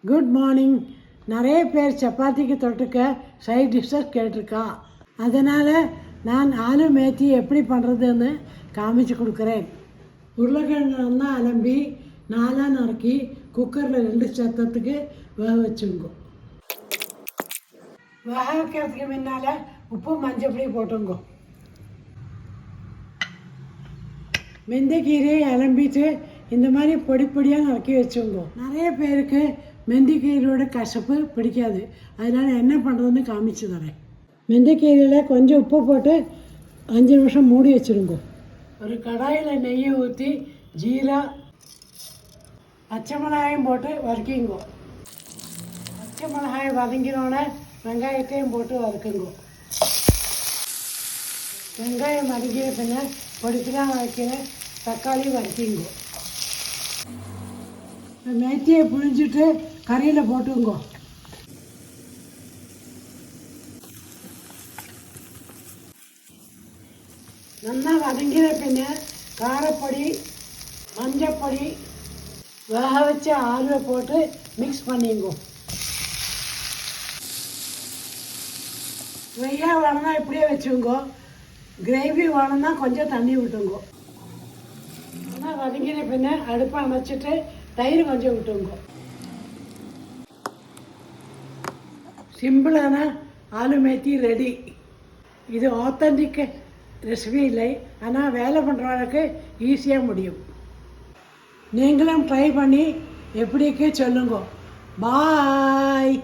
Good morning. நிறைய பேர் சப்பாத்திக்கு தொட்டுக்க சைட் டிஷ்ஷஸ் கேட்டிருக்கா. அதனால் நான் ஆலு மேத்தி எப்படி பண்ணுறதுன்னு காமிச்சு கொடுக்குறேன். உருளைக்கிழங்கு அலம்பி நாலாக நறுக்கி குக்கரில் 2 சத்தத்துக்கு வேக வச்சுங்க. வேக வைக்கிறதுக்கு முன்னால் உப்பு மஞ்சப்பொடி போட்டுங்க. மெந்திக்கீரையை அலம்பிட்டு இந்த மாதிரி பொடி பொடியாக நறுக்கி வச்சுங்க. நிறைய பேருக்கு மெந்திக்கீரையோட கசப்பு பிடிக்காது. அதனால் என்ன பண்ணுறதுன்னு காமிச்சு தரேன். மெந்திக்கீரையில் கொஞ்சம் உப்பு போட்டு 5 நிமிஷம் மூடி வச்சுருங்க. ஒரு கடாயில் நெய்யை ஊற்றி ஜீரா பச்சை மிளகாயும் போட்டு வறுக்கிங்க. பச்சை மிளகாய் வதங்கினோடனே வெங்காயத்தையும் போட்டு வறுக்குங்க. வெங்காயம் வதங்கிய பின்ன பொடிக்கலாம் வைக்கிற தக்காளி வறுக்கிங்க. மேத்தியை புழிஞ்சிட்டு கறியில் போட்டுங்க. நல்லா வதங்கிற பின்ன காரப்பொடி, மஞ்சப்பொடி, வேக வச்ச ஆலுவை போட்டு மிக்ஸ் பண்ணிங்க. வெய்யா வேணும்னா இப்படியே வச்சுங்க. கிரேவி வேணும்னா கொஞ்சம் தண்ணி விட்டுங்க. நல்லா வதங்கின பின்ன அடுப்பை அணைச்சிட்டு தயிர் கொஞ்சம் விட்டுங்க. சிம்பிளான ஆலு மேத்தி ரெடி. இது ஆத்தன்டிக் ரெசிபி இல்லை, ஆனால் வேலை பண்ணுறவங்களுக்கு ஈஸியாக முடியும். நீங்களும் ட்ரை பண்ணி எப்படிக்கு சொல்லுங்க. பாய்.